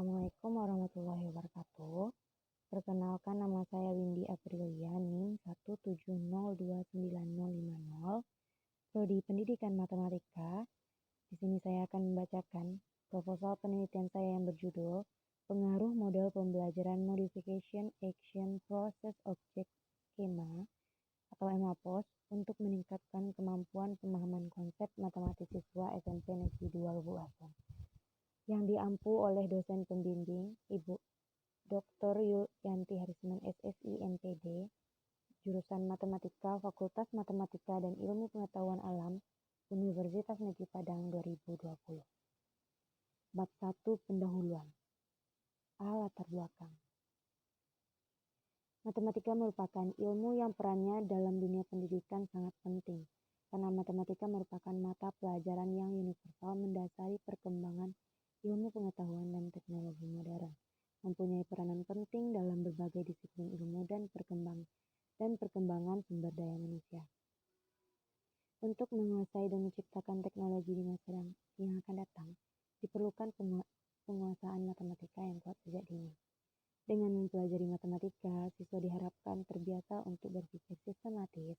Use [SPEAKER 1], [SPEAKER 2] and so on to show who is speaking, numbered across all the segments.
[SPEAKER 1] Assalamualaikum warahmatullahi wabarakatuh. Perkenalkan, nama saya Windy Aprilia, NIM 1702950, Prodi Pendidikan Matematika. Di sini saya akan membacakan proposal penelitian saya yang berjudul Pengaruh Model Pembelajaran Modification Action Process Object Schema atau MAPOS untuk meningkatkan kemampuan pemahaman konsep matematik siswa SMP Negeri 2 Lubuason, yang diampu oleh dosen pembimbing Ibu Dr. Yulianti Harisman SSI MPD, jurusan Matematika, Fakultas Matematika dan Ilmu Pengetahuan Alam, Universitas Negeri Padang 2020. Bab 1, Pendahuluan. Latar belakang. Matematika merupakan ilmu yang perannya dalam dunia pendidikan sangat penting, karena matematika merupakan mata pelajaran yang universal mendasari perkembangan ilmu pengetahuan dan teknologi modern, mempunyai peranan penting dalam berbagai disiplin ilmu dan perkembangan sumber daya manusia. Untuk menguasai dan menciptakan teknologi di masa yang akan datang, diperlukan penguasaan matematika yang kuat sejak dini. Dengan mempelajari matematika, siswa diharapkan terbiasa untuk berpikir sistematis,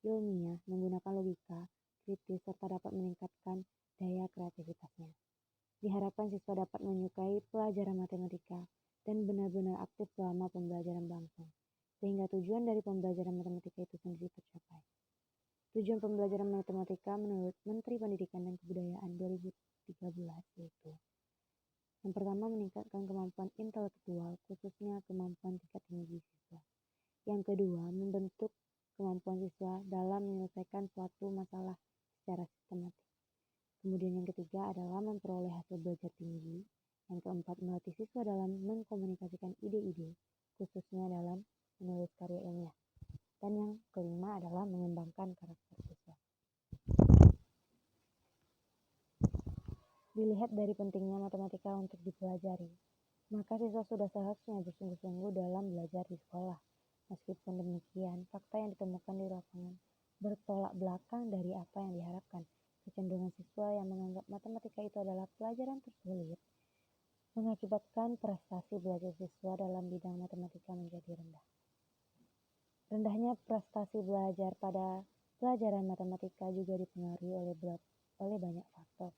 [SPEAKER 1] ilmiah, menggunakan logika, kritis, serta dapat meningkatkan daya kreativitasnya. Diharapkan siswa dapat menyukai pelajaran matematika dan benar-benar aktif selama pembelajaran berlangsung, sehingga tujuan dari pembelajaran matematika itu sendiri tercapai. Tujuan pembelajaran matematika menurut Menteri Pendidikan dan Kebudayaan 2013 yaitu: yang pertama, meningkatkan kemampuan intelektual, khususnya kemampuan tingkat tinggi siswa. Yang kedua, membentuk kemampuan siswa dalam menyelesaikan suatu masalah secara sistematik. Kemudian yang ketiga adalah memperoleh hasil belajar tinggi. Yang keempat, melatih siswa dalam mengkomunikasikan ide-ide, khususnya dalam menulis karya ilmiah. Dan yang kelima adalah mengembangkan karakter siswa. Dilihat dari pentingnya matematika untuk dipelajari, maka siswa sudah seharusnya bersungguh-sungguh dalam belajar di sekolah. Meskipun demikian, fakta yang ditemukan di lapangan bertolak belakang dari apa yang diharapkan. Kecenderungan siswa yang menganggap matematika itu adalah pelajaran tersulit mengakibatkan prestasi belajar siswa dalam bidang matematika menjadi rendah. Rendahnya prestasi belajar pada pelajaran matematika juga dipengaruhi oleh banyak faktor,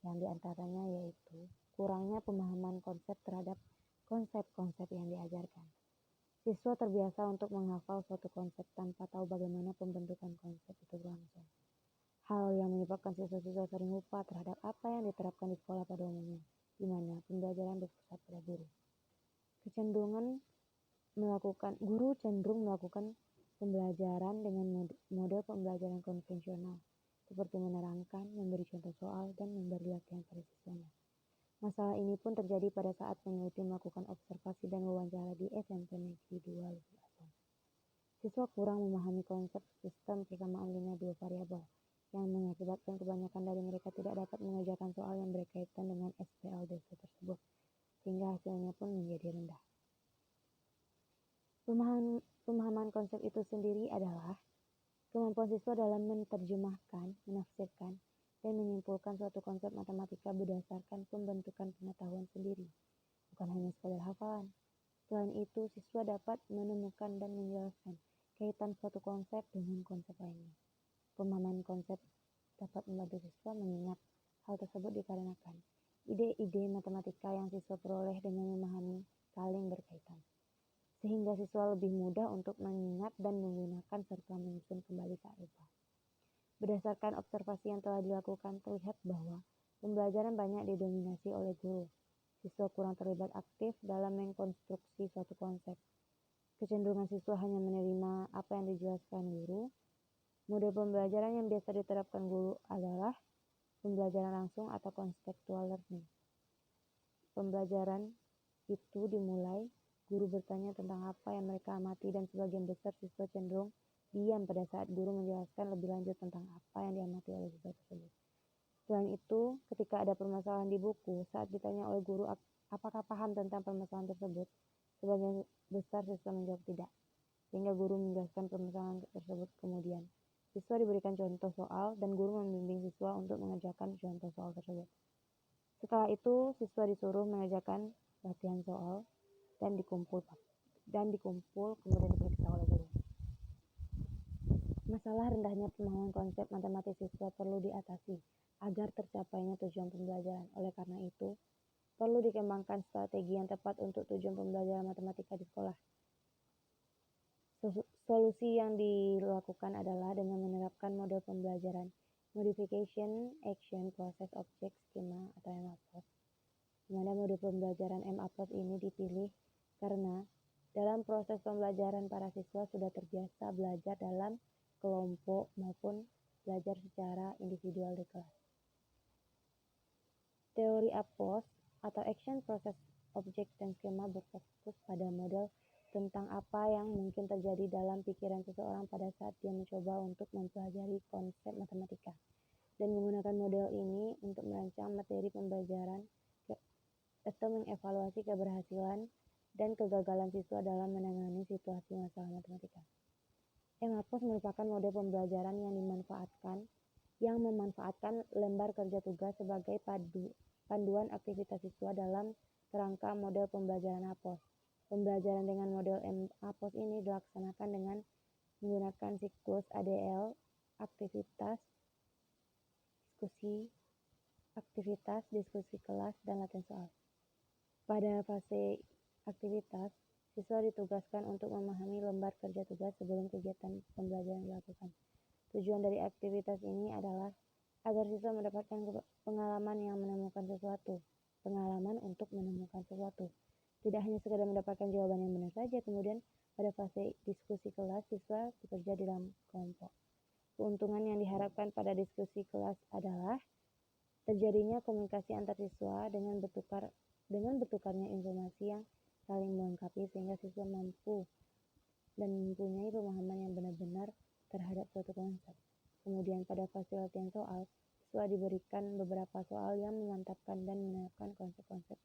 [SPEAKER 1] yang diantaranya yaitu kurangnya pemahaman konsep terhadap konsep-konsep yang diajarkan. Siswa terbiasa untuk menghafal suatu konsep tanpa tahu bagaimana pembentukan konsep itu berlangsung. Hal yang menyebabkan siswa-siswa sering lupa terhadap apa yang diterapkan di sekolah pada umumnya, di mana pembelajaran berpusat pada guru. Guru cenderung melakukan pembelajaran dengan model pembelajaran konvensional, seperti menerangkan, memberi contoh soal, dan memberi latihan pada siswanya. Masalah ini pun terjadi pada saat peneliti melakukan observasi dan wawancara di SMP Negeri 2 Lubuason. Siswa kurang memahami konsep sistem persamaan linear dua variabel, yang mengakibatkan kebanyakan dari mereka tidak dapat mengerjakan soal yang berkaitan dengan SPLDC tersebut, sehingga hasilnya pun menjadi rendah. Pemahaman konsep itu sendiri adalah kemampuan siswa dalam menerjemahkan, menafsirkan, dan menyimpulkan suatu konsep matematika berdasarkan pembentukan pengetahuan sendiri, bukan hanya sekadar hafalan. Selain itu, siswa dapat menemukan dan menjelaskan kaitan suatu konsep dengan konsep lainnya. Pemahaman konsep dapat membantu siswa mengingat. Hal tersebut dikarenakan ide-ide matematika yang siswa peroleh dengan memahami saling berkaitan, sehingga siswa lebih mudah untuk mengingat dan menggunakan serta menyusun kembali saat lupa. Berdasarkan observasi yang telah dilakukan, terlihat bahwa pembelajaran banyak didominasi oleh guru. Siswa kurang terlibat aktif dalam mengkonstruksi suatu konsep. Kecenderungan siswa hanya menerima apa yang dijelaskan guru. Model pembelajaran yang biasa diterapkan guru adalah pembelajaran langsung atau contextual learning. Pembelajaran itu dimulai, guru bertanya tentang apa yang mereka amati, dan sebagian besar siswa cenderung diam pada saat guru menjelaskan lebih lanjut tentang apa yang diamati oleh siswa tersebut. Selain itu, ketika ada permasalahan di buku, saat ditanya oleh guru apakah paham tentang permasalahan tersebut, sebagian besar siswa menjawab tidak, sehingga guru menjelaskan permasalahan tersebut kemudian. Siswa diberikan contoh soal dan guru membimbing siswa untuk mengerjakan contoh soal tersebut. Setelah itu, siswa disuruh mengerjakan latihan soal, dan dikumpul kemudian diperiksa oleh guru. Masalah rendahnya pemahaman konsep matematis siswa perlu diatasi agar tercapainya tujuan pembelajaran. Oleh karena itu, perlu dikembangkan strategi yang tepat untuk tujuan pembelajaran matematika di sekolah. Solusi yang dilakukan adalah dengan menerapkan model pembelajaran Modification Action Process Object Schema atau MAPOS, di mana model pembelajaran MAPOS ini dipilih karena dalam proses pembelajaran para siswa sudah terbiasa belajar dalam kelompok maupun belajar secara individual di kelas. Teori APOS atau Action Process Object dan Skema berfokus pada model tentang apa yang mungkin terjadi dalam pikiran seseorang pada saat dia mencoba untuk mempelajari konsep matematika, dan menggunakan model ini untuk merancang materi pembelajaran atau mengevaluasi keberhasilan dan kegagalan siswa dalam menangani situasi masalah matematika. MAPOS merupakan model pembelajaran yang memanfaatkan lembar kerja tugas sebagai panduan aktivitas siswa dalam kerangka model pembelajaran APOS. Pembelajaran dengan model APOS ini dilaksanakan dengan menggunakan siklus ADL, aktivitas, diskusi kelas, dan latihan soal. Pada fase aktivitas, siswa ditugaskan untuk memahami lembar kerja tugas sebelum kegiatan pembelajaran dilakukan. Tujuan dari aktivitas ini adalah agar siswa mendapatkan pengalaman untuk menemukan sesuatu. Tidak hanya sekedar mendapatkan jawaban yang benar saja. Kemudian pada fase diskusi kelas, siswa bekerja di dalam kelompok. Keuntungan yang diharapkan pada diskusi kelas adalah terjadinya komunikasi antar siswa dengan bertukarnya informasi yang saling melengkapi sehingga siswa mampu dan mempunyai pemahaman yang benar-benar terhadap suatu konsep. Kemudian pada fase latihan soal, siswa diberikan beberapa soal yang memantapkan dan menerapkan konsep-konsep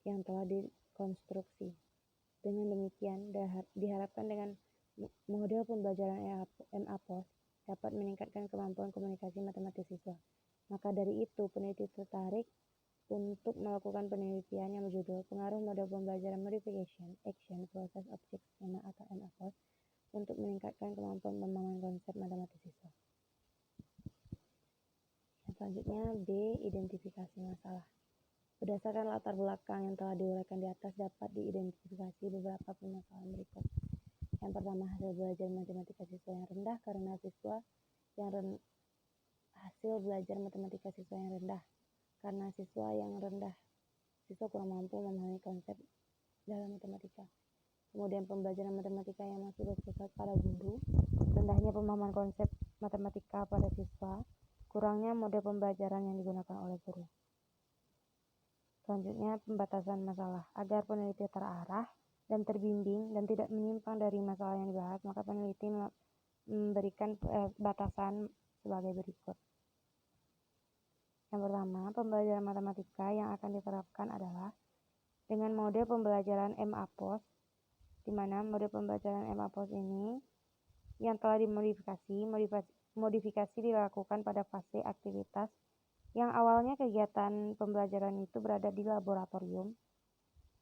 [SPEAKER 1] yang telah dikonstruksi. Dengan demikian, diharapkan dengan model pembelajaran MAPOS dapat meningkatkan kemampuan komunikasi matematis siswa. Maka dari itu, peneliti tertarik untuk melakukan penelitian yang berjudul Pengaruh Model Pembelajaran Modification Action Process Object Schema atau MAPOS untuk meningkatkan kemampuan pemahaman konsep matematis siswa. Selanjutnya B. Identifikasi masalah. Berdasarkan latar belakang yang telah diuraikan di atas, dapat diidentifikasi beberapa permasalahan berikut. Yang pertama, hasil belajar matematika siswa yang rendah karena hasil belajar matematika siswa yang rendah karena siswa kurang mampu memahami konsep dalam matematika. Kemudian pembelajaran matematika yang masih berpusat pada guru, rendahnya pemahaman konsep matematika pada siswa, kurangnya model pembelajaran yang digunakan oleh guru. Selanjutnya, pembatasan masalah. Agar peneliti terarah dan terbimbing dan tidak menyimpang dari masalah yang dibahas, maka peneliti memberikan batasan sebagai berikut. Yang pertama, pembelajaran matematika yang akan diterapkan adalah dengan model pembelajaran MAPOS, di mana model pembelajaran MAPOS ini yang telah modifikasi dilakukan pada fase aktivitas yang awalnya kegiatan pembelajaran itu berada di laboratorium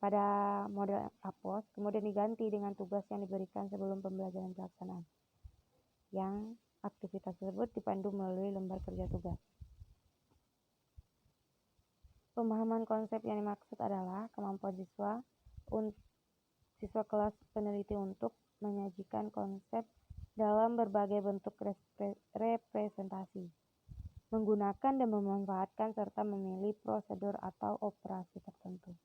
[SPEAKER 1] pada model APOS, kemudian diganti dengan tugas yang diberikan sebelum pembelajaran pelaksanaan, yang aktivitas tersebut dipandu melalui lembar kerja tugas. Pemahaman konsep yang dimaksud adalah kemampuan siswa kelas peneliti untuk menyajikan konsep dalam berbagai bentuk representasi, menggunakan dan memanfaatkan serta memilih prosedur atau operasi tertentu,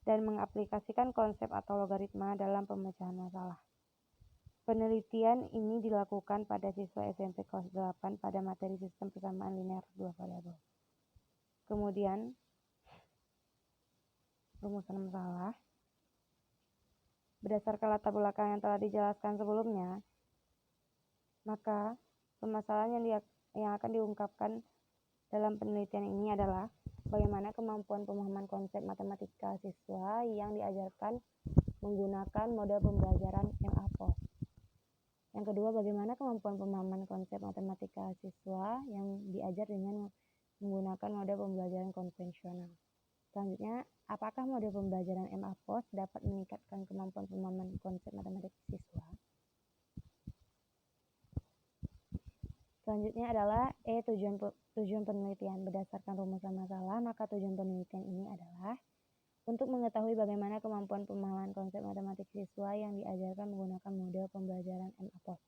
[SPEAKER 1] dan mengaplikasikan konsep atau logaritma dalam pemecahan masalah. Penelitian ini dilakukan pada siswa SMP kelas 8 pada materi sistem persamaan linear dua variabel. Kemudian, rumusan masalah. Berdasarkan latar belakang yang telah dijelaskan sebelumnya, maka permasalahan yang akan diungkapkan dalam penelitian ini adalah bagaimana kemampuan pemahaman konsep matematika siswa yang diajarkan menggunakan model pembelajaran MAPOS. Yang kedua, bagaimana kemampuan pemahaman konsep matematika siswa yang diajar dengan menggunakan model pembelajaran konvensional. Selanjutnya, apakah model pembelajaran MAPOS dapat meningkatkan kemampuan pemahaman konsep matematik siswa? Selanjutnya adalah tujuan penelitian. Berdasarkan rumusan masalah, maka tujuan penelitian ini adalah untuk mengetahui bagaimana kemampuan pemahaman konsep matematik siswa yang diajarkan menggunakan model pembelajaran MAPOS.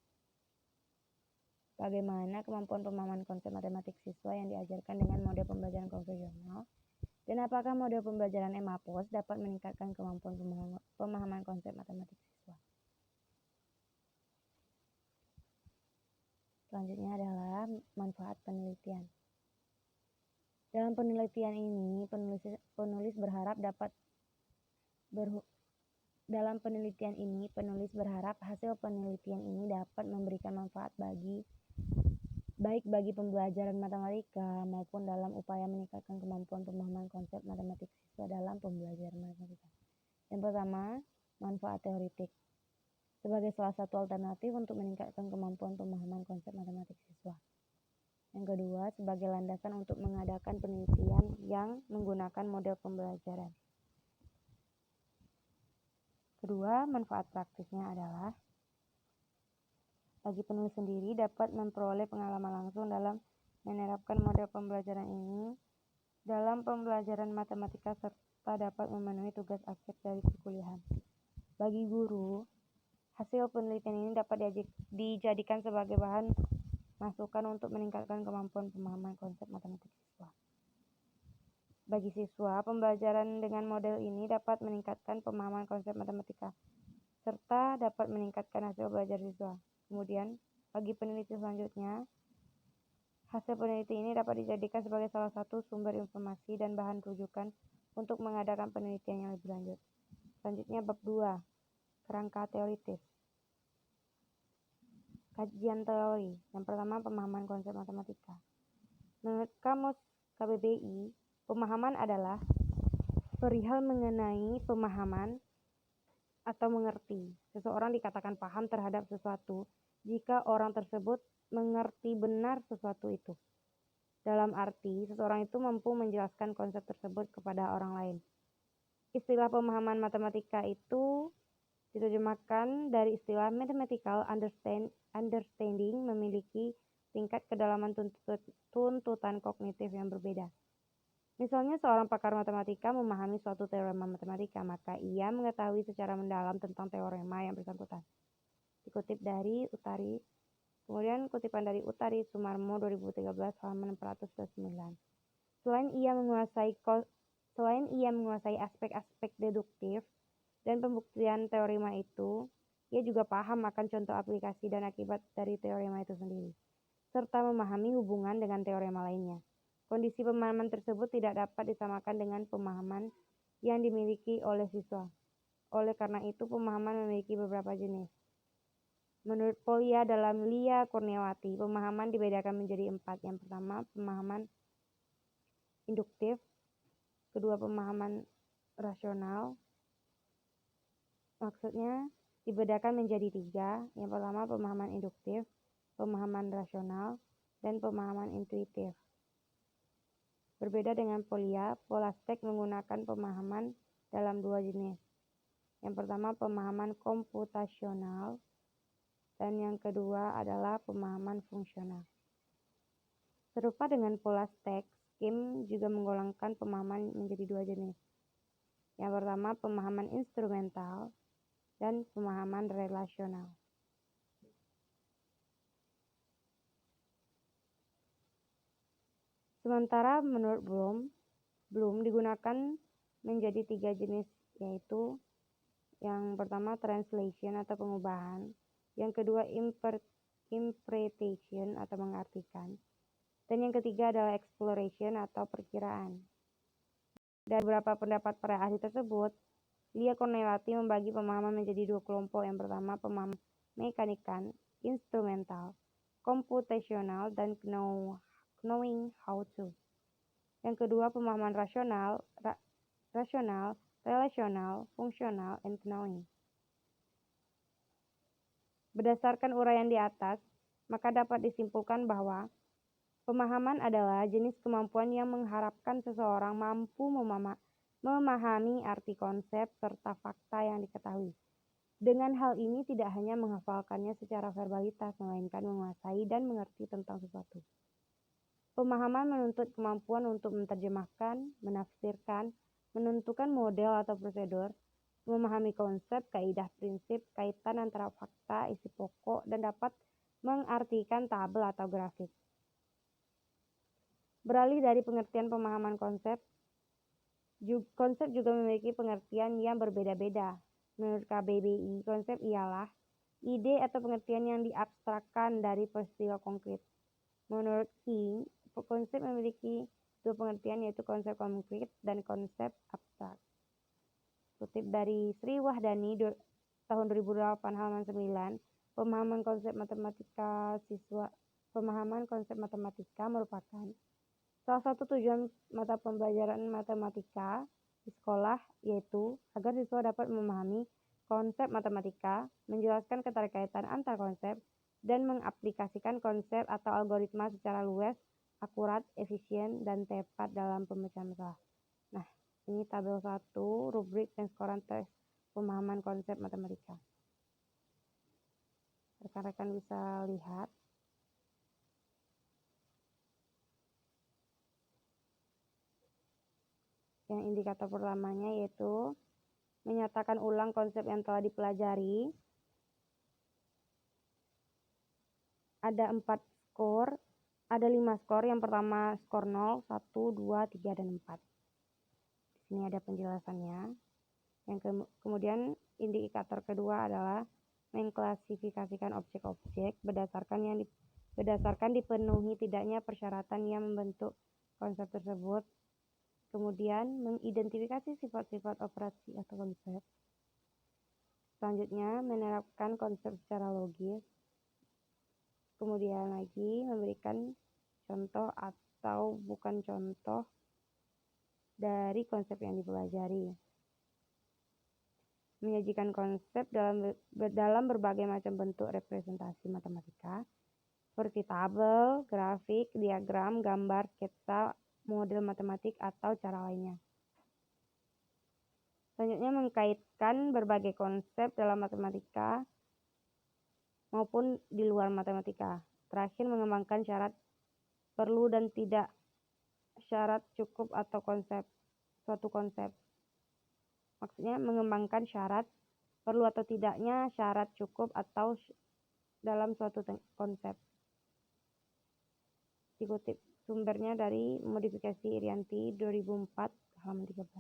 [SPEAKER 1] Bagaimana kemampuan pemahaman konsep matematik siswa yang diajarkan dengan model pembelajaran konvensional, dan apakah model pembelajaran MAPOS dapat meningkatkan kemampuan pemahaman konsep matematik siswa. Selanjutnya adalah manfaat penelitian. Dalam penelitian ini, penulis berharap hasil penelitian ini dapat memberikan manfaat baik bagi pembelajaran matematika maupun dalam upaya meningkatkan kemampuan pemahaman konsep matematik siswa dalam pembelajaran matematika. Yang pertama, manfaat teoritik. Sebagai salah satu alternatif untuk meningkatkan kemampuan pemahaman konsep matematik siswa. Yang kedua, sebagai landasan untuk mengadakan penelitian yang menggunakan model pembelajaran. Kedua, manfaat praktisnya adalah bagi penulis sendiri dapat memperoleh pengalaman langsung dalam menerapkan model pembelajaran ini dalam pembelajaran matematika serta dapat memenuhi tugas akhir dari perkuliahan. Bagi guru, hasil penelitian ini dapat dijadikan sebagai bahan masukan untuk meningkatkan kemampuan pemahaman konsep matematik siswa. Bagi siswa, pembelajaran dengan model ini dapat meningkatkan pemahaman konsep matematika serta dapat meningkatkan hasil belajar siswa. Kemudian, bagi peneliti selanjutnya, hasil penelitian ini dapat dijadikan sebagai salah satu sumber informasi dan bahan rujukan untuk mengadakan penelitian yang lebih lanjut. Selanjutnya, bab 2. Kerangka teoritis. Kajian teori. Yang pertama, pemahaman konsep matematika. Menurut Kamus KBBI, pemahaman adalah perihal mengenai pemahaman atau mengerti. Seseorang dikatakan paham terhadap sesuatu jika orang tersebut mengerti benar sesuatu itu. Dalam arti, seseorang itu mampu menjelaskan konsep tersebut kepada orang lain. Istilah pemahaman matematika itu diterjemahkan dari istilah mathematical understanding, memiliki tingkat kedalaman tuntutan kognitif yang berbeda. Misalnya, seorang pakar matematika memahami suatu teorema matematika, maka ia mengetahui secara mendalam tentang teorema yang bersangkutan. Dikutip dari Utari, kemudian kutipan dari Utari Sumarmo 2013 halaman 409. Selain ia menguasai aspek-aspek deduktif dan pembuktian teorema itu, ia juga paham akan contoh aplikasi dan akibat dari teorema itu sendiri, serta memahami hubungan dengan teorema lainnya. Kondisi pemahaman tersebut tidak dapat disamakan dengan pemahaman yang dimiliki oleh siswa. Oleh karena itu, pemahaman memiliki beberapa jenis. Menurut Polya dalam Lia Kurniawati, pemahaman dibedakan menjadi 4. Yang pertama, pemahaman induktif. Kedua, pemahaman rasional. Maksudnya dibedakan menjadi 3. Yang pertama, pemahaman induktif, pemahaman rasional, dan pemahaman intuitif. Berbeda dengan Polya, Polastek menggunakan pemahaman dalam 2 jenis. Yang pertama, pemahaman komputasional, dan yang kedua adalah pemahaman fungsional. Serupa dengan Polastek, Kim juga menggolongkan pemahaman menjadi 2 jenis. Yang pertama, pemahaman instrumental dan pemahaman relasional. Sementara menurut Bloom digunakan menjadi 3 jenis, yaitu yang pertama translation atau pengubahan, yang kedua interpretation atau mengartikan, dan yang ketiga adalah exploration atau perkiraan. Dari beberapa pendapat para ahli tersebut, Lia Kurniawati membagi pemahaman menjadi 2 kelompok. Yang pertama, pemahaman mekanikan, instrumental, computational, dan knowing how to. Yang kedua, pemahaman rasional, relational, fungsional, and knowing. Berdasarkan uraian di atas, maka dapat disimpulkan bahwa pemahaman adalah jenis kemampuan yang mengharapkan seseorang mampu memahami arti konsep serta fakta yang diketahui. Dengan hal ini tidak hanya menghafalkannya secara verbalitas, melainkan menguasai dan mengerti tentang sesuatu. Pemahaman menuntut kemampuan untuk menerjemahkan, menafsirkan, menentukan model atau prosedur, memahami konsep, kaidah prinsip, kaitan antara fakta, isi pokok, dan dapat mengartikan tabel atau grafik. Beralih dari pengertian pemahaman konsep juga memiliki pengertian yang berbeda-beda. Menurut KBBI, konsep ialah ide atau pengertian yang diabstrakkan dari peristiwa konkret. Menurut King, konsep memiliki dua pengertian, yaitu konsep konkret dan konsep abstrak. Kutip dari Sri Wahdani tahun 2008 halaman 9, pemahaman konsep matematika merupakan salah satu tujuan mata pembelajaran matematika di sekolah, yaitu agar siswa dapat memahami konsep matematika, menjelaskan keterkaitan antar konsep, dan mengaplikasikan konsep atau algoritma secara luas, akurat, efisien, dan tepat dalam pemecahan masalah. Nah, ini tabel 1, rubrik dan skoran tes pemahaman konsep matematika. Rekan-rekan bisa lihat. Yang indikator pertamanya yaitu menyatakan ulang konsep yang telah dipelajari. Ada 4 skor, ada 5 skor. Yang pertama skor 0, 1, 2, 3, dan 4. Di sini ada penjelasannya. Kemudian indikator kedua adalah mengklasifikasikan objek-objek berdasarkan dipenuhi tidaknya persyaratan yang membentuk konsep tersebut. Kemudian mengidentifikasi sifat-sifat operasi atau konsep. Selanjutnya menerapkan konsep secara logis. Kemudian lagi memberikan contoh atau bukan contoh dari konsep yang dipelajari. Menyajikan konsep dalam berbagai macam bentuk representasi matematika, seperti tabel, grafik, diagram, gambar, sketsa, model matematik, atau cara lainnya. Selanjutnya mengkaitkan berbagai konsep dalam matematika maupun di luar matematika. Terakhir mengembangkan syarat perlu dan tidak, syarat cukup atau suatu konsep. Maksudnya mengembangkan syarat perlu atau tidaknya, syarat cukup atau dalam suatu konsep. Dikutip sumbernya dari Modifikasi Irianti 2004 halaman 13.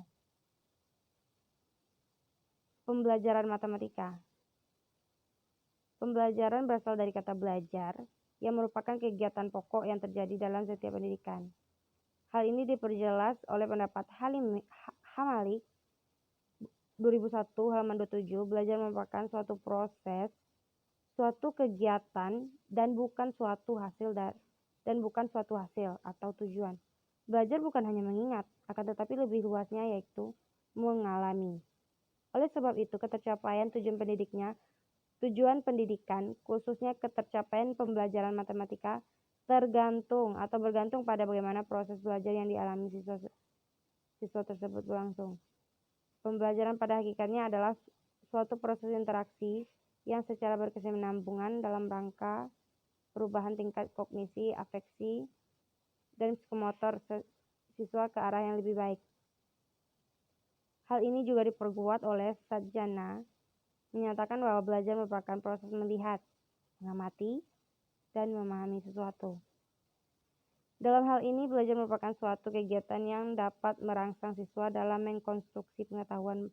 [SPEAKER 1] Pembelajaran matematika. Pembelajaran berasal dari kata belajar, yang merupakan kegiatan pokok yang terjadi dalam setiap pendidikan. Hal ini diperjelas oleh pendapat Hamalik 2001 halaman 27. Belajar merupakan suatu proses, suatu kegiatan, dan bukan suatu hasil atau tujuan. Belajar bukan hanya mengingat, akan tetapi lebih luasnya yaitu mengalami. Oleh sebab itu, ketercapaian tujuan pendidikan, khususnya ketercapaian pembelajaran matematika, bergantung pada bagaimana proses belajar yang dialami siswa tersebut berlangsung. Pembelajaran pada hakikatnya adalah suatu proses interaksi yang secara berkesinambungan dalam rangka perubahan tingkat kognisi, afeksi, dan psikomotor siswa ke arah yang lebih baik. Hal ini juga diperkuat oleh Sajjana, menyatakan bahwa belajar merupakan proses melihat, mengamati, dan memahami sesuatu. Dalam hal ini, belajar merupakan suatu kegiatan yang dapat merangsang siswa dalam mengkonstruksi pengetahuan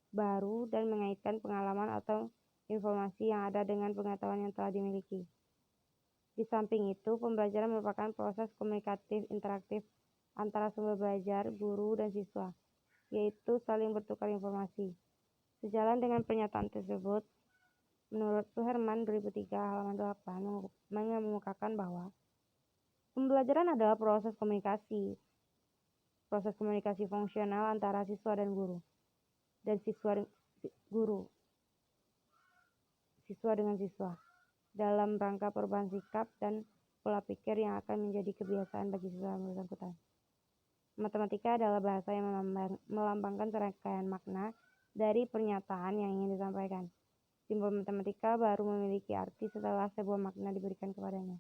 [SPEAKER 1] baru dan mengaitkan pengalaman atau informasi yang ada dengan pengetahuan yang telah dimiliki. Di samping itu, pembelajaran merupakan proses komunikatif interaktif antara sumber belajar, guru, dan siswa, yaitu saling bertukar informasi. Sejalan dengan pernyataan tersebut, menurut Suherman 2003 halaman 8 mengemukakan bahwa pembelajaran adalah proses komunikasi fungsional antara siswa dan guru, dan siswa dengan siswa, dalam rangka perubahan sikap dan pola pikir yang akan menjadi kebiasaan bagi siswa yang bersangkutan. Matematika adalah bahasa yang melambangkan serangkaian makna dari pernyataan yang ingin disampaikan. Simbol matematika baru memiliki arti setelah sebuah makna diberikan kepadanya.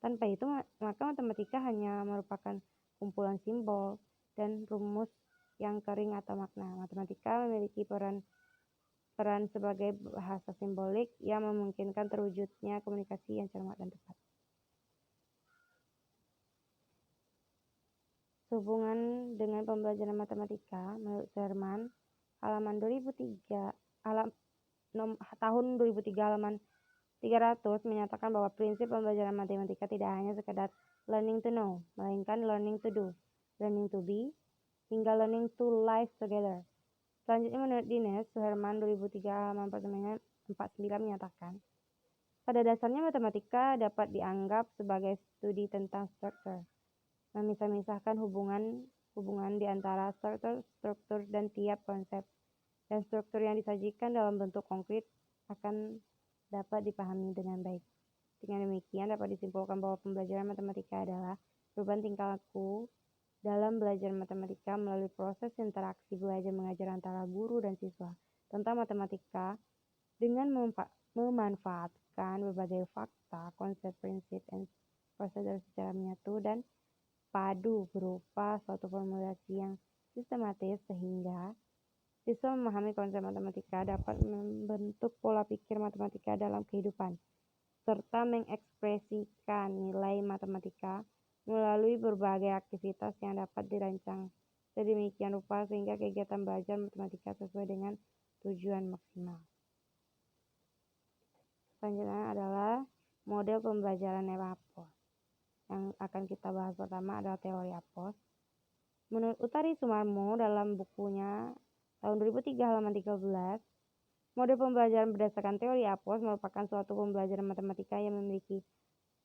[SPEAKER 1] Tanpa itu, maka matematika hanya merupakan kumpulan simbol dan rumus yang kering atau makna. Matematika memiliki peran sebagai bahasa simbolik yang memungkinkan terwujudnya komunikasi yang cermat dan tepat. Sehubungan dengan pembelajaran matematika, menurut Sherman, tahun 2003 halaman 300 menyatakan bahwa prinsip pembelajaran matematika tidak hanya sekedar learning to know, melainkan learning to do, learning to be, hingga learning to live together. Selanjutnya menurut Dines, Sherman 2003 halaman 49 menyatakan, pada dasarnya matematika dapat dianggap sebagai studi tentang struktur, memisah-misahkan hubungan di antara struktur dan tiap konsep, dan struktur yang disajikan dalam bentuk konkret akan dapat dipahami dengan baik. Dengan demikian dapat disimpulkan bahwa pembelajaran matematika adalah perubahan tingkah laku dalam belajar matematika melalui proses interaksi belajar mengajar antara guru dan siswa tentang matematika dengan memanfaatkan berbagai fakta, konsep, prinsip, dan prosedur secara menyatu dan padu berupa suatu formulasi yang sistematis sehingga siswa memahami konsep matematika, dapat membentuk pola pikir matematika dalam kehidupan, serta mengekspresikan nilai matematika melalui berbagai aktivitas yang dapat dirancang sedemikian rupa sehingga kegiatan belajar matematika sesuai dengan tujuan maksimal. Selanjutnya adalah model pembelajaran EPOS. Yang akan kita bahas pertama adalah teori APOS. Menurut Utari Sumarmo dalam bukunya tahun 2003 halaman 13, model pembelajaran berdasarkan teori APOS merupakan suatu pembelajaran matematika yang memiliki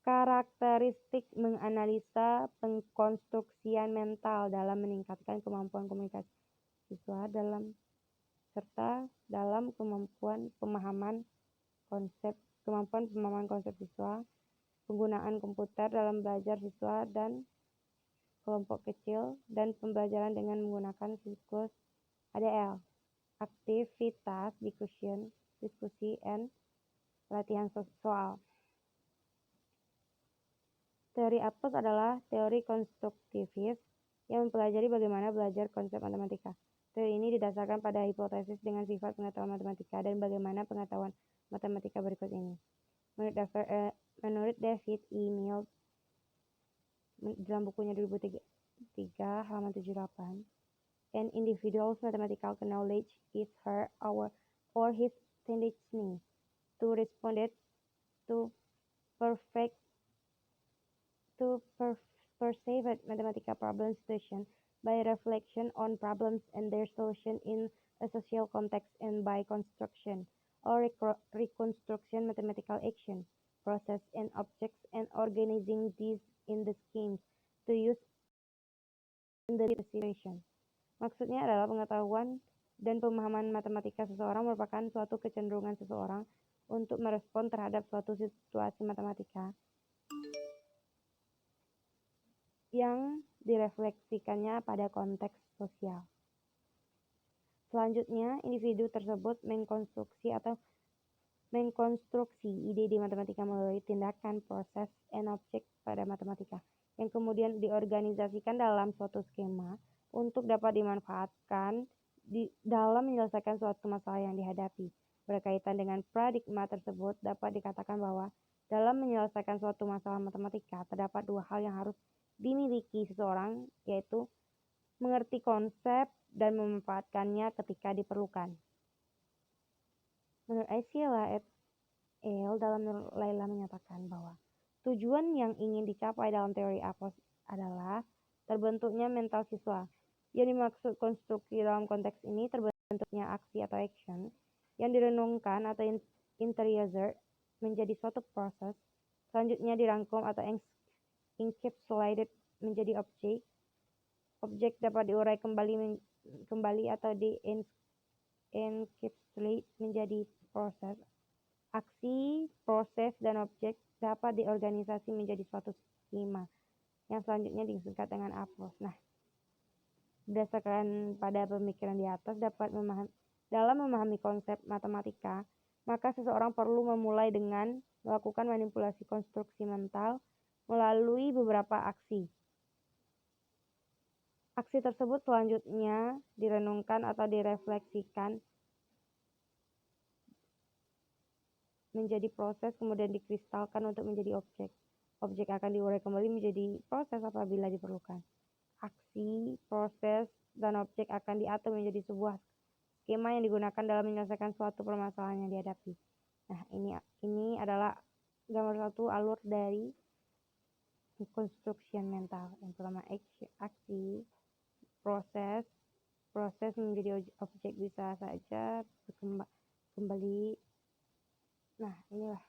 [SPEAKER 1] karakteristik menganalisa pengkonstruksian mental dalam meningkatkan kemampuan komunikasi siswa serta dalam kemampuan pemahaman konsep siswa, penggunaan komputer dalam belajar siswa dan kelompok kecil, dan pembelajaran dengan menggunakan siklus ADL, aktivitas diskusi, dan latihan soal. Teori APOS adalah teori konstruktivis yang mempelajari bagaimana belajar konsep matematika. Teori ini didasarkan pada hipotesis dengan sifat pengetahuan matematika dan bagaimana pengetahuan matematika berikut ini. Menurut David E. Mills dalam bukunya 2003 halaman 78, an individual's mathematical knowledge is her or his tendency to respond to perceive mathematical problem solution by reflection on problems and their solution in a social context and by construction or reconstruction mathematical action, process, and objects and organizing these in the schemes to use in the situation. Maksudnya adalah pengetahuan dan pemahaman matematika seseorang merupakan suatu kecenderungan seseorang untuk merespon terhadap suatu situasi matematika yang direfleksikannya pada konteks sosial. Selanjutnya, individu tersebut mengkonstruksi ide di matematika melalui tindakan, proses, and object pada matematika, yang kemudian diorganisasikan dalam suatu skema untuk dapat dimanfaatkan dalam menyelesaikan suatu masalah yang dihadapi. Berkaitan dengan paradigma tersebut, dapat dikatakan bahwa dalam menyelesaikan suatu masalah matematika, terdapat dua hal yang harus dimiliki seseorang, yaitu mengerti konsep dan memanfaatkannya ketika diperlukan. Menurut Aisiela et al. Dalam Laila menyatakan bahwa tujuan yang ingin dicapai dalam teori APOS adalah terbentuknya mental siswa. Yang dimaksud konstruksi dalam konteks ini terbentuknya aksi atau action yang direnungkan atau interiorizer menjadi suatu proses, selanjutnya dirangkum atau encapsulated menjadi objek. Objek dapat diurai kembali atau encapsulate menjadi proses. Aksi, proses, dan objek dapat diorganisasi menjadi suatu skema yang selanjutnya disingkat dengan APOS. Nah, Berdasarkan pada pemikiran di atas dalam memahami konsep matematika, maka seseorang perlu memulai dengan melakukan manipulasi konstruksi mental melalui beberapa aksi. Aksi tersebut selanjutnya direnungkan atau direfleksikan menjadi proses, kemudian dikristalkan untuk menjadi objek. Objek akan diurai kembali menjadi proses apabila diperlukan. Aksi, proses, dan objek akan diatur menjadi sebuah skema yang digunakan dalam menyelesaikan suatu permasalahan yang dihadapi. Nah, ini adalah gambar satu alur dari construction mental. Yang pertama aksi, proses menjadi objek bisa saja kembali. Nah, inilah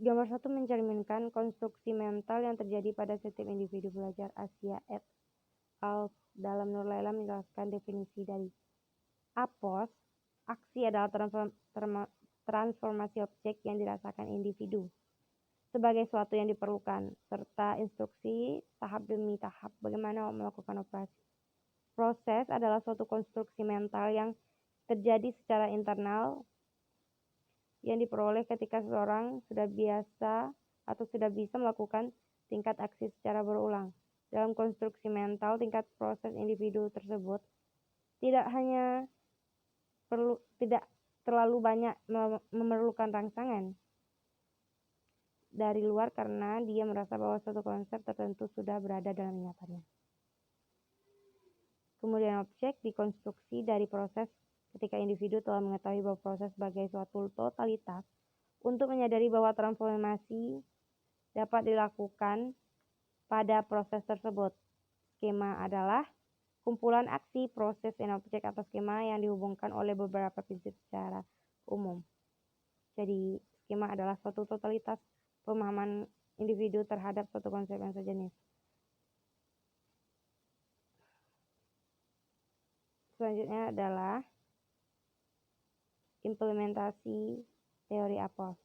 [SPEAKER 1] gambar satu mencerminkan konstruksi mental yang terjadi pada setiap individu. Belajar Asia et al. Dalam Nur Laila menjelaskan definisi dari APOS. Aksi adalah transformasi objek yang dirasakan individu sebagai suatu yang diperlukan, serta instruksi tahap demi tahap bagaimana melakukan operasi. Proses adalah suatu konstruksi mental yang terjadi secara internal yang diperoleh ketika seseorang sudah biasa atau sudah bisa melakukan tingkat aksi secara berulang. Dalam konstruksi mental, tingkat proses individu tersebut tidak terlalu banyak memerlukan rangsangan dari luar karena dia merasa bahwa suatu konsep tertentu sudah berada dalam ingatannya. Kemudian objek dikonstruksi dari proses ketika individu telah mengetahui bahwa proses sebagai suatu totalitas untuk menyadari bahwa transformasi dapat dilakukan pada proses tersebut. Skema adalah kumpulan aksi, proses, dan objek atau skema yang dihubungkan oleh beberapa prinsip secara umum. Jadi, skema adalah suatu totalitas pemahaman individu terhadap suatu konsep yang sejenis. Selanjutnya adalah implementasi teori APOS.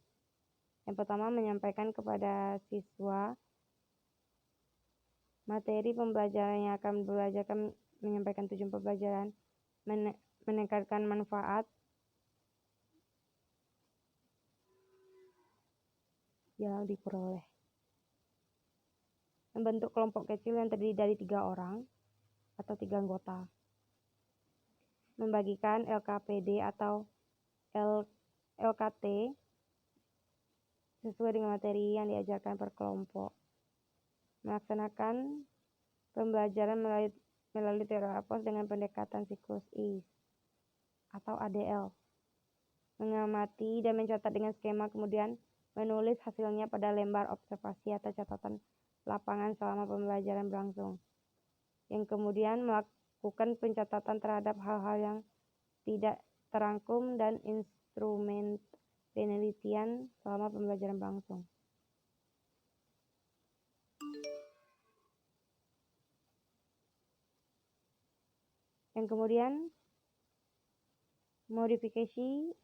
[SPEAKER 1] Yang pertama, menyampaikan kepada siswa materi pembelajaran yang akan belajarkan, menyampaikan tujuan pembelajaran, menekankan manfaat yang diperoleh. Membentuk kelompok kecil yang terdiri dari 3 orang atau 3 anggota. Membagikan LKPD atau LKT sesuai dengan materi yang diajarkan per kelompok. Melaksanakan pembelajaran melalui teori APOS dengan pendekatan siklus I atau ADL. Mengamati dan mencatat dengan skema, kemudian menulis hasilnya pada lembar observasi atau catatan lapangan selama pembelajaran berlangsung. Yang kemudian melakukan pencatatan terhadap hal-hal yang tidak terangkum dan instrumen penelitian selama pembelajaran berlangsung. Yang kemudian modifikasi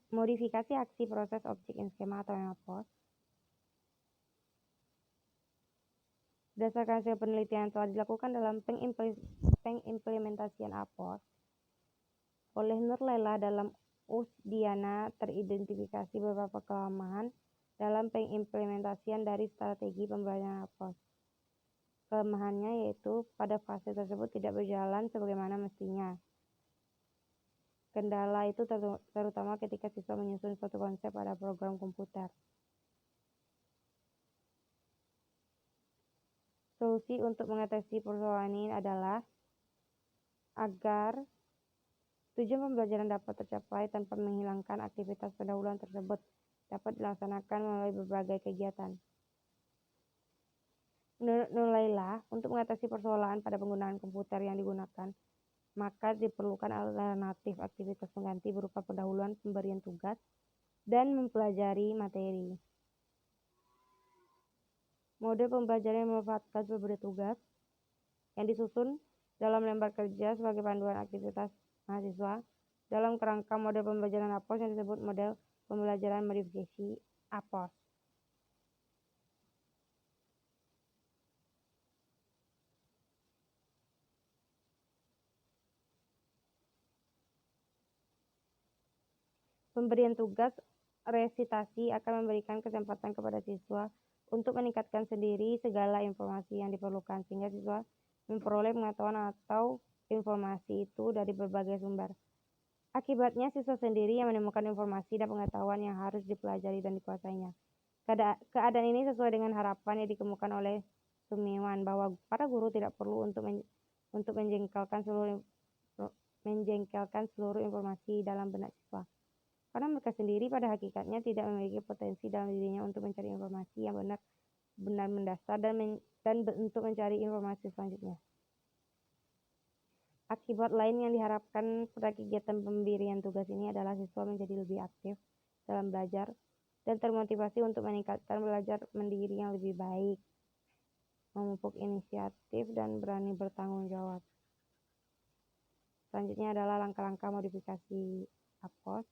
[SPEAKER 1] aksi, proses, objek, dan skema atau APOS. Berdasarkan hasil penelitian yang telah dilakukan dalam pengimplementasian APOS oleh Nur Laila dalam Diana, teridentifikasi beberapa kelemahan dalam pengimplementasian dari strategi pembelajaran APOS. Kelemahannya yaitu pada fase tersebut tidak berjalan sebagaimana mestinya. Kendala itu terutama ketika siswa menyusun suatu konsep pada program komputer. Solusi untuk mengatasi persoalan ini adalah agar tujuan pembelajaran dapat tercapai tanpa menghilangkan aktivitas pendahuluan tersebut dapat dilaksanakan melalui berbagai kegiatan. Menurut Nur Laila, untuk mengatasi persoalan pada penggunaan komputer yang digunakan, maka diperlukan alternatif aktivitas pengganti berupa pendahuluan, pemberian tugas, dan mempelajari materi. Model pembelajaran yang memanfaatkan pemberi tugas yang disusun dalam lembar kerja sebagai panduan aktivitas mahasiswa dalam kerangka model pembelajaran APOS yang disebut model pembelajaran modifikasi APOS. Pemberian tugas resitasi akan memberikan kesempatan kepada siswa untuk meningkatkan sendiri segala informasi yang diperlukan, sehingga siswa memperoleh pengetahuan atau informasi itu dari berbagai sumber. Akibatnya, siswa sendiri yang menemukan informasi dan pengetahuan yang harus dipelajari dan dikuasainya. Keadaan ini sesuai dengan harapan yang dikemukakan oleh Sumiwan bahwa para guru tidak perlu untuk menjengkelkan seluruh informasi dalam benak siswa, karena mereka sendiri pada hakikatnya tidak memiliki potensi dalam dirinya untuk mencari informasi yang benar mendasar dan untuk mencari informasi selanjutnya. Akibat lain yang diharapkan pada kegiatan pemberian tugas ini adalah siswa menjadi lebih aktif dalam belajar dan termotivasi untuk meningkatkan belajar mandiri yang lebih baik, memupuk inisiatif, dan berani bertanggung jawab. Selanjutnya adalah langkah-langkah modifikasi APOS.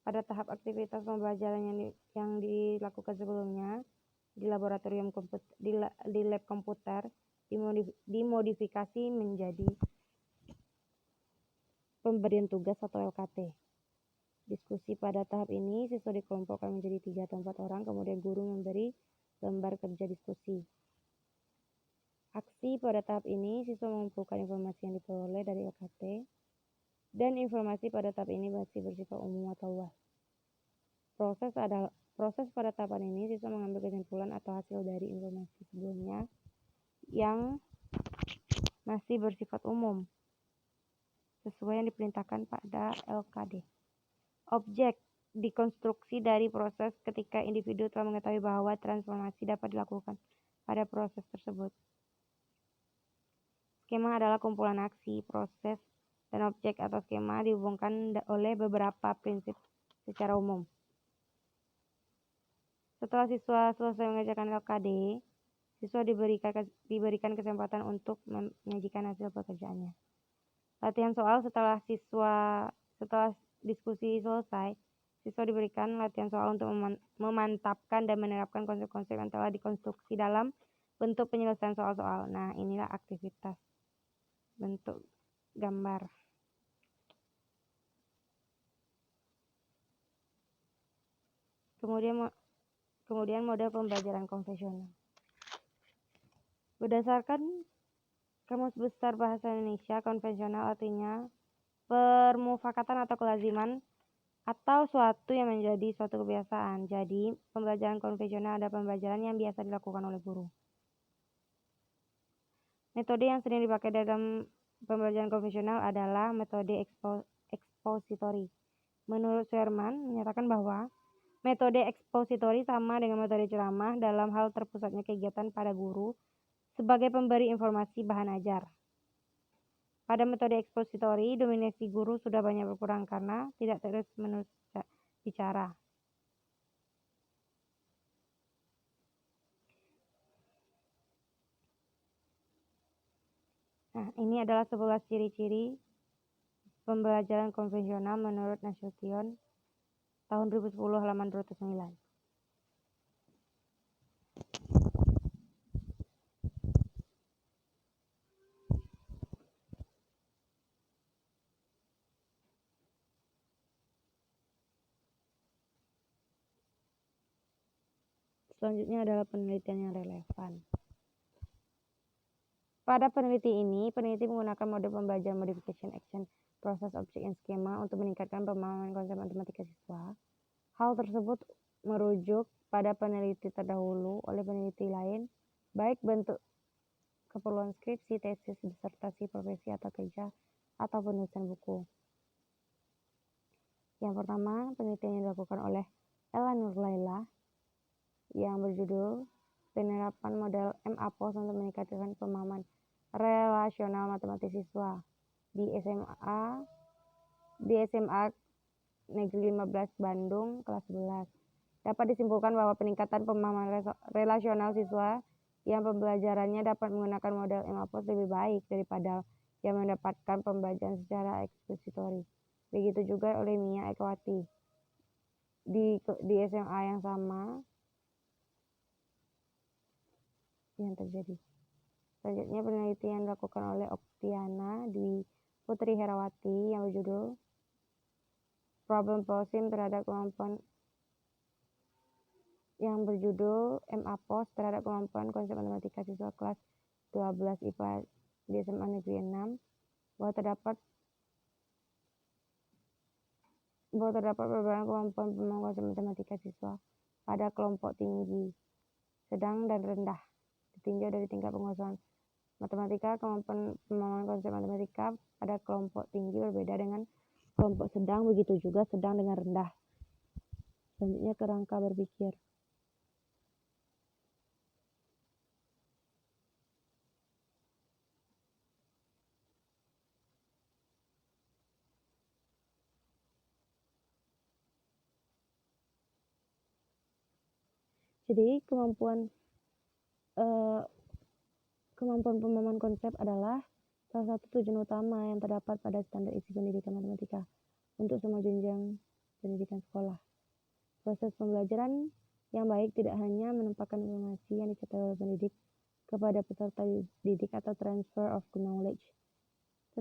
[SPEAKER 1] Pada tahap aktivitas pembelajaran yang dilakukan sebelumnya di laboratorium di lab komputer dimodifikasi menjadi pemberian tugas atau LKT. Diskusi pada tahap ini, siswa dikelompokkan menjadi 3 atau 4 orang, kemudian guru memberi lembar kerja diskusi. Aksi pada tahap ini, siswa mengumpulkan informasi yang diperoleh dari LKT, dan informasi pada tahap ini masih bersifat umum atau luas. Proses pada tahapan ini, siswa mengambil kesimpulan atau hasil dari informasi sebelumnya yang masih bersifat umum, sesuai yang diperintahkan pada LKD. Objek dikonstruksi dari proses ketika individu telah mengetahui bahwa transformasi dapat dilakukan pada proses tersebut. Skema adalah kumpulan aksi, proses, dan objek atau skema dihubungkan oleh beberapa prinsip secara umum. Setelah siswa selesai mengerjakan LKD, siswa diberikan kesempatan untuk menyajikan hasil pekerjaannya. Latihan soal setelah diskusi selesai, siswa diberikan latihan soal untuk memantapkan dan menerapkan konsep-konsep yang telah dikonstruksi dalam bentuk penyelesaian soal-soal. Nah, inilah aktivitas bentuk gambar. Kemudian model pembelajaran konvensional. Berdasarkan Kamus Besar Bahasa Indonesia, konvensional artinya permufakatan atau kelaziman atau suatu yang menjadi suatu kebiasaan. Jadi, pembelajaran konvensional adalah pembelajaran yang biasa dilakukan oleh guru. Metode yang sering dipakai dalam pembelajaran konvensional adalah metode ekspositori. Menurut Sherman, menyatakan bahwa metode ekspositori sama dengan metode ceramah dalam hal terpusatnya kegiatan pada guru sebagai pemberi informasi bahan ajar. Pada metode ekspositori, dominasi guru sudah banyak berkurang karena tidak terus-menerus bicara. Nah, ini adalah 11 ciri-ciri pembelajaran konvensional menurut Nasution tahun 2010 halaman 209. Selanjutnya adalah penelitian yang relevan. Pada peneliti ini, peneliti menggunakan mode pembelajaran modification action, proses, objek, dan skema untuk meningkatkan pemahaman konsep matematika siswa. Hal tersebut merujuk pada peneliti terdahulu oleh peneliti lain, baik bentuk keperluan skripsi, tesis, disertasi, profesi, atau kerja, atau penulisan buku. Yang pertama, penelitian yang dilakukan oleh Ella Nurlaila yang berjudul Penerapan Model MAPOS untuk Meningkatkan Pemahaman Relasional Matematik Siswa di SMA Negeri 15 Bandung kelas 11. Dapat disimpulkan bahwa peningkatan pemahaman relasional siswa yang pembelajarannya dapat menggunakan model MAPOS lebih baik daripada yang mendapatkan pembelajaran secara ekspositori. Begitu juga oleh Mia Ekawati di SMA yang sama yang terjadi. Selanjutnya penelitian dilakukan oleh Oktiana Dwi Putri Herawati yang berjudul Problem Solving terhadap kemampuan MAPOS terhadap kemampuan konsep matematika siswa kelas 12 IPA di SMA Negeri 6 bahwa terdapat perbedaan kemampuan pemahaman konsep matematika siswa pada kelompok tinggi, sedang, dan rendah ditinjau dari tingkat penguasaan matematika. Kemampuan pemahaman konsep matematika pada kelompok tinggi berbeda dengan kelompok sedang, begitu juga sedang dengan rendah. Selanjutnya kerangka berpikir. Jadi kemampuan pemahaman konsep adalah salah satu tujuan utama yang terdapat pada standar isi pendidikan matematika untuk semua jenjang pendidikan sekolah. Proses pembelajaran yang baik tidak hanya menempatkan informasi yang diketahui oleh pendidik kepada peserta didik atau transfer of knowledge,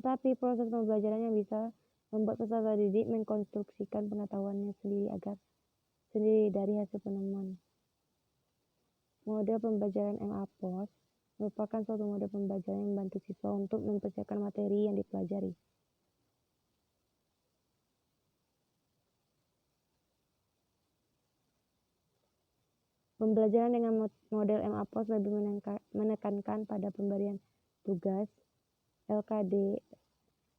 [SPEAKER 1] tetapi proses pembelajaran yang bisa membuat peserta didik mengkonstruksikan pengetahuannya sendiri dari hasil penemuan. Model pembelajaran MAPOS merupakan suatu model pembelajaran yang membantu siswa untuk mempersiapkan materi yang dipelajari. Pembelajaran dengan model MAPOS lebih menekankan pada pemberian tugas LKD,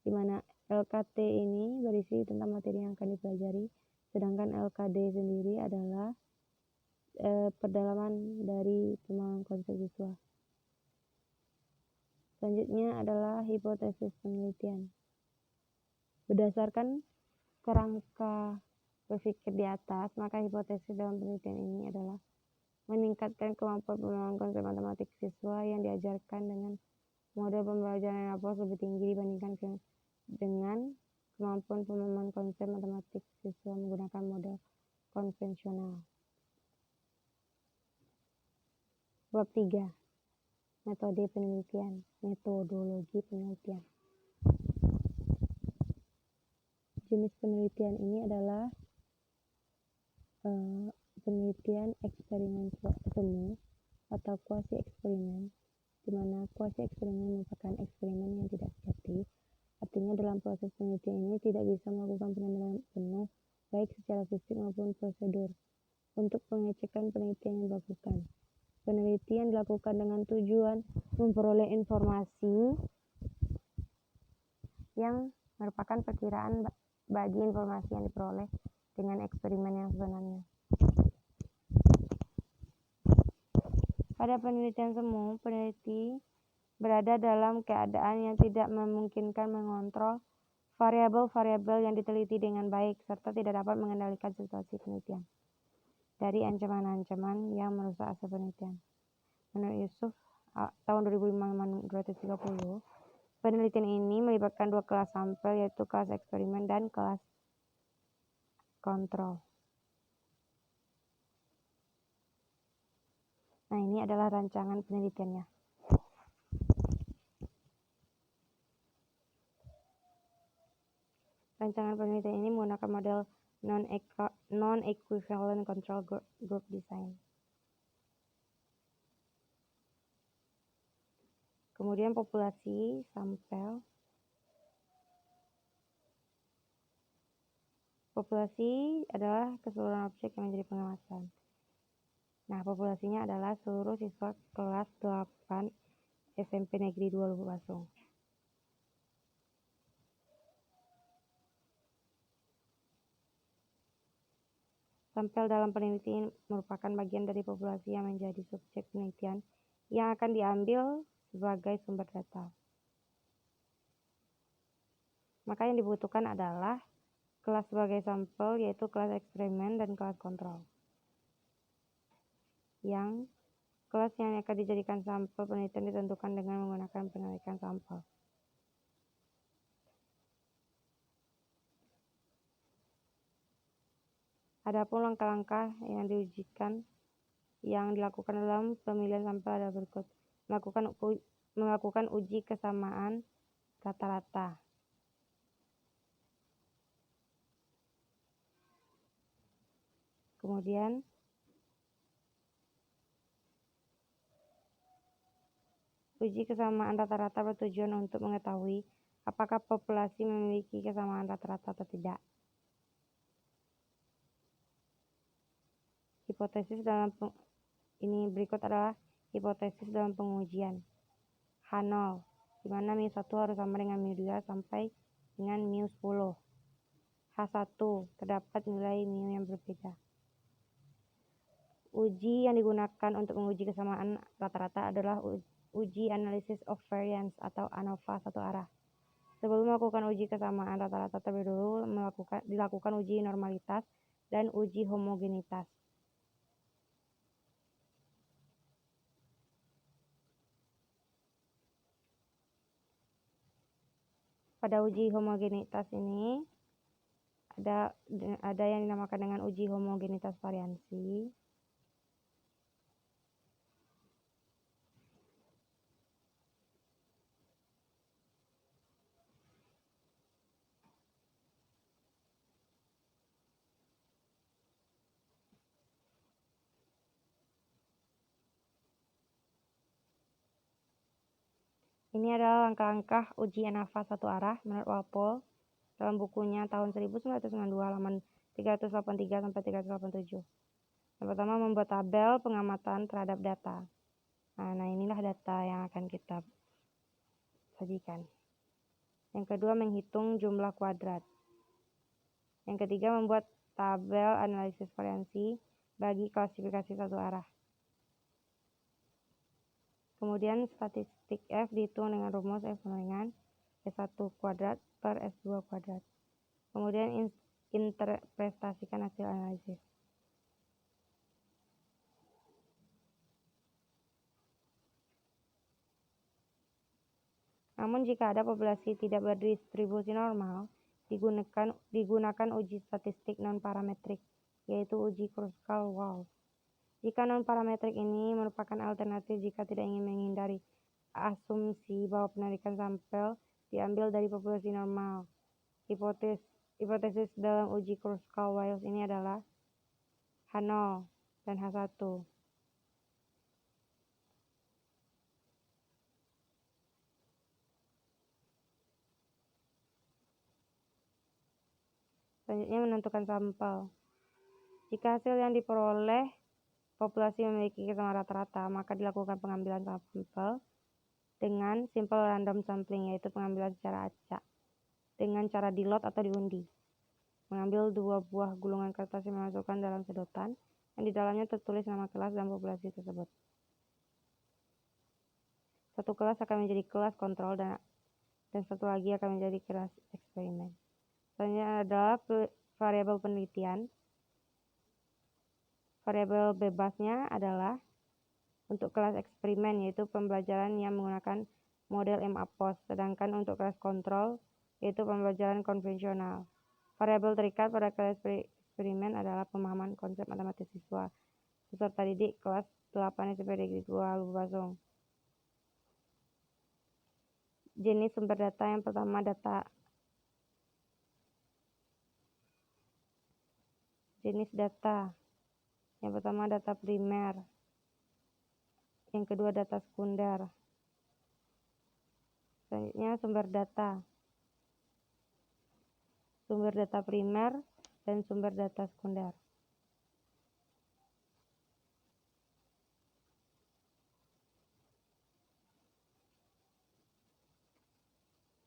[SPEAKER 1] di mana LKT ini berisi tentang materi yang akan dipelajari, sedangkan LKD sendiri adalah pendalaman dari pemahaman konsep siswa. Selanjutnya adalah hipotesis penelitian. Berdasarkan kerangka berpikir di atas, maka hipotesis dalam penelitian ini adalah meningkatkan kemampuan pemahaman konsep matematik siswa yang diajarkan dengan model pembelajaran MAPOS lebih tinggi dibandingkan dengan kemampuan pemahaman konsep matematik siswa menggunakan model konvensional. Bab 3. Metodologi penelitian. Jenis penelitian ini adalah penelitian eksperimen semu atau kuasi eksperimen, di mana kuasi eksperimen merupakan eksperimen yang tidak sejati. Artinya dalam proses penelitian ini tidak bisa melakukan penilaian penuh baik secara fisik maupun prosedur untuk pengecekan penelitian yang dilakukan. Penelitian dilakukan dengan tujuan memperoleh informasi yang merupakan perkiraan bagi informasi yang diperoleh dengan eksperimen yang sebenarnya. Pada penelitian semu, peneliti berada dalam keadaan yang tidak memungkinkan mengontrol variabel-variabel yang diteliti dengan baik serta tidak dapat mengendalikan situasi penelitian dari ancaman-ancaman yang merusak hasil penelitian. Menurut Yusuf tahun 2005-230, penelitian ini melibatkan dua kelas sampel, yaitu kelas eksperimen dan kelas kontrol. Nah, ini adalah rancangan penelitiannya. Rancangan penelitian ini menggunakan model non-equivalent control group design. Kemudian populasi sampel. Populasi adalah keseluruhan objek yang menjadi pengawasan. Nah, populasinya adalah seluruh siswa kelas 8 SMP Negeri 2 Lubuk Basung. Sampel dalam penelitian merupakan bagian dari populasi yang menjadi subjek penelitian yang akan diambil sebagai sumber data. Maka yang dibutuhkan adalah kelas sebagai sampel, yaitu kelas eksperimen dan kelas kontrol. Yang kelas yang akan dijadikan sampel penelitian ditentukan dengan menggunakan penarikan sampel. Adapun langkah-langkah yang dilakukan dalam pemilihan sampel adalah berikut. Melakukan melakukan uji kesamaan rata-rata. Kemudian uji kesamaan rata-rata bertujuan untuk mengetahui apakah populasi memiliki kesamaan rata-rata atau tidak. Berikut adalah hipotesis dalam pengujian. H0, di mana mu1 harus sama dengan mu2 sampai dengan mu10. H1, terdapat nilai mu yang berbeda. Uji yang digunakan untuk menguji kesamaan rata-rata adalah uji Analysis of Variance atau ANOVA satu arah. Sebelum melakukan uji kesamaan rata-rata terlebih dahulu dilakukan uji normalitas dan uji homogenitas. Pada uji homogenitas ini ada yang dinamakan dengan uji homogenitas variansi. Ini adalah langkah-langkah uji ANOVA satu arah menurut Walpole dalam bukunya tahun 1992 halaman 383 sampai 387. Yang pertama, membuat tabel pengamatan terhadap data. Nah, inilah data yang akan kita sajikan. Yang kedua, menghitung jumlah kuadrat. Yang ketiga, membuat tabel analisis variansi bagi klasifikasi satu arah. Kemudian statistik F dihitung dengan rumus F sama dengan S1 kuadrat per S2 kuadrat. Kemudian interpretasikan hasil analisis. Namun jika ada populasi tidak berdistribusi normal, digunakan uji statistik non-parametrik, yaitu uji Kruskal-Walsh. Jika non-parametrik ini merupakan alternatif jika tidak ingin menghindari asumsi bahwa penarikan sampel diambil dari populasi normal. Hipotesis dalam uji Kruskal-Walsh ini adalah H0 dan H1. Selanjutnya, menentukan sampel. Jika hasil yang diperoleh populasi memiliki kesamaan rata-rata, maka dilakukan pengambilan sampel dengan simple random sampling, yaitu pengambilan secara acak dengan cara dilot atau diundi. Mengambil 2 buah gulungan kertas yang dimasukkan dalam sedotan yang di dalamnya tertulis nama kelas dan populasi tersebut. Satu kelas akan menjadi kelas kontrol dan satu lagi akan menjadi kelas eksperimen. Selanjutnya adalah variabel penelitian. Variabel bebasnya adalah untuk kelas eksperimen, yaitu pembelajaran yang menggunakan model MAPOS, sedangkan untuk kelas kontrol, yaitu pembelajaran konvensional. Variabel terikat pada kelas eksperimen adalah pemahaman konsep matematis siswa peserta didik kelas 8 SMP Negeri 2 Lubasong. Jenis sumber data yang pertama jenis data. Yang pertama data primer, yang kedua data sekunder. Selanjutnya sumber data primer dan sumber data sekunder.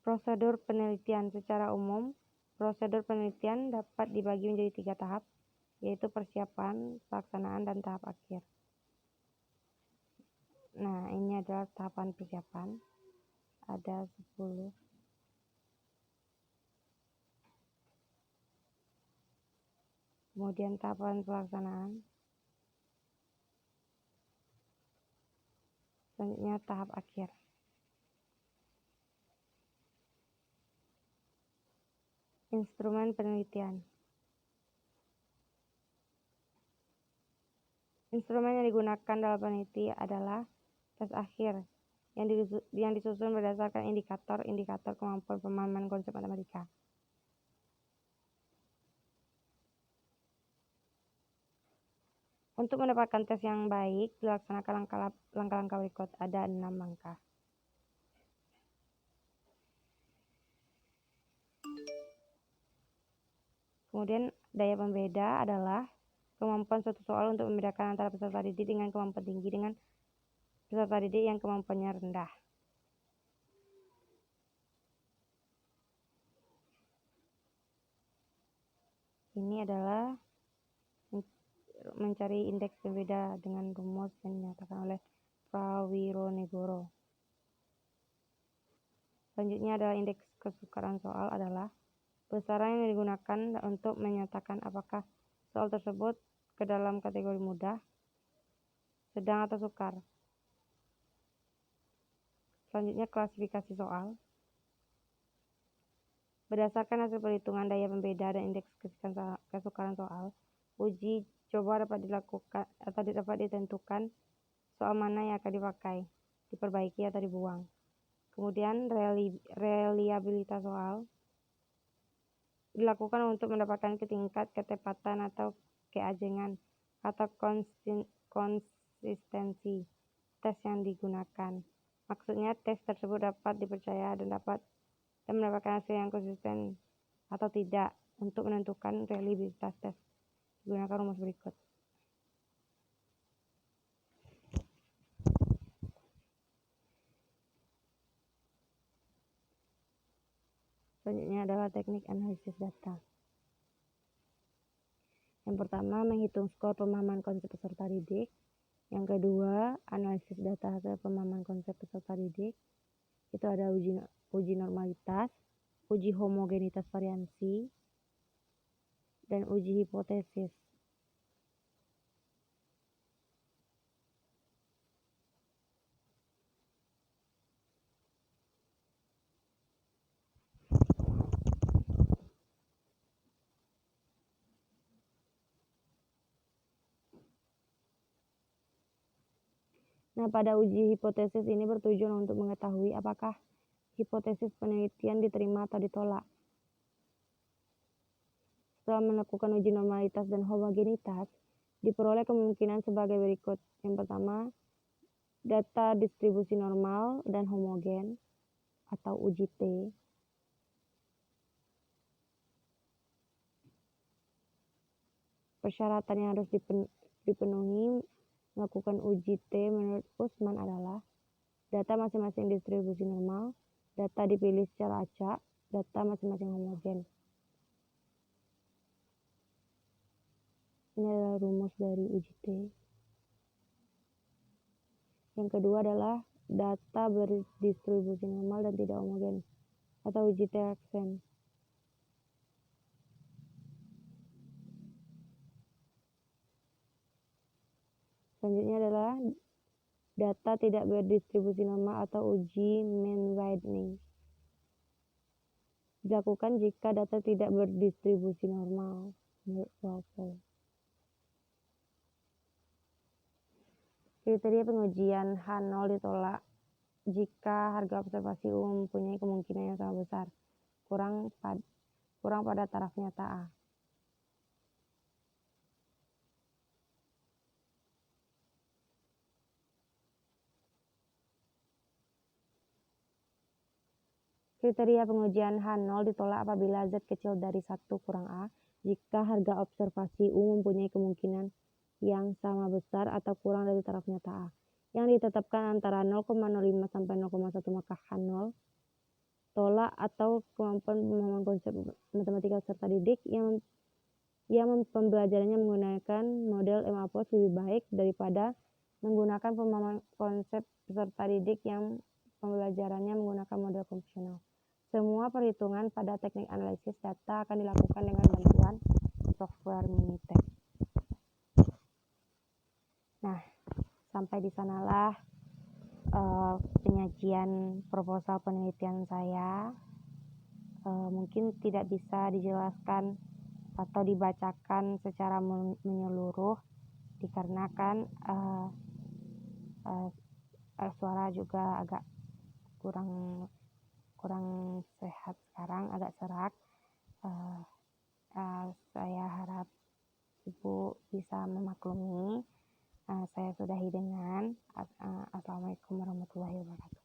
[SPEAKER 1] Prosedur penelitian. Secara umum, prosedur penelitian dapat dibagi menjadi 3 tahap, yaitu persiapan, pelaksanaan, dan tahap akhir. Nah, ini adalah tahapan persiapan. Ada 10. Kemudian tahapan pelaksanaan. Selanjutnya tahap akhir. Instrumen penelitian. Instrumen yang digunakan dalam penelitian adalah tes akhir, yang disusun berdasarkan indikator kemampuan pemahaman konsep matematika. Untuk mendapatkan tes yang baik, dilaksanakan langkah-langkah berikut. Ada 6 langkah. Kemudian daya pembeda adalah kemampuan suatu soal untuk membedakan antara peserta didik dengan kemampuan tinggi dengan peserta didik yang kemampuannya rendah. Ini adalah mencari indeks pembeda dengan rumus yang dinyatakan oleh Prawironegoro. Selanjutnya adalah indeks kesukaran soal adalah besaran yang digunakan untuk menyatakan apakah soal tersebut ke dalam kategori mudah, sedang, atau sukar. Selanjutnya klasifikasi soal. Berdasarkan hasil perhitungan daya pembeda dan indeks kesukaran soal, uji coba dapat dilakukan atau dapat ditentukan soal mana yang akan dipakai, diperbaiki atau dibuang. Kemudian reliabilitas soal dilakukan untuk mendapatkan tingkat ketepatan atau keajengan atau konsistensi tes yang digunakan. Maksudnya tes tersebut dapat dipercaya dan mendapatkan hasil yang konsisten atau tidak. Untuk menentukan reliabilitas tes digunakan rumus berikut. Selanjutnya adalah teknik analisis data. Yang pertama, menghitung skor pemahaman konsep peserta didik. Yang kedua, analisis data hasil pemahaman konsep peserta didik. Itu ada uji normalitas, uji homogenitas variansi, dan uji hipotesis. Nah, pada uji hipotesis ini bertujuan untuk mengetahui apakah hipotesis penelitian diterima atau ditolak. Setelah melakukan uji normalitas dan homogenitas, diperoleh kemungkinan sebagai berikut. Yang pertama, data distribusi normal dan homogen atau uji T. Persyaratan yang harus dipenuhi melakukan uji T menurut Usman adalah data masing-masing distribusi normal, data dipilih secara acak, data masing-masing homogen. Ini adalah rumus dari uji T. Yang kedua adalah data berdistribusi normal dan tidak homogen atau uji T-aksen. Selanjutnya adalah data tidak berdistribusi normal atau uji mean widening. Dilakukan jika data tidak berdistribusi normal menurut Walpole. Kriteria pengujian H0 ditolak jika harga observasi umum mempunyai kemungkinan yang sama besar, kurang pada taraf nyata A. Kriteria pengujian H0 ditolak apabila Z kecil dari 1 kurang A, jika harga observasi U mempunyai kemungkinan yang sama besar atau kurang dari taraf nyata A, yang ditetapkan antara 0,05 sampai 0,1, maka H0 tolak atau kemampuan pemahaman konsep matematika peserta didik yang pembelajarannya menggunakan model MAPOS lebih baik daripada menggunakan pemahaman konsep peserta didik yang pembelajarannya menggunakan model konvensional. Semua perhitungan pada teknik analisis data akan dilakukan dengan bantuan software Minitab. Nah, sampai di sanalah penyajian proposal penelitian saya. Mungkin tidak bisa dijelaskan atau dibacakan secara menyeluruh dikarenakan suara juga agak kurang kurang sehat sekarang, agak serak. Saya harap Ibu bisa memaklumi. Saya sudahi dengan Assalamualaikum warahmatullahi wabarakatuh.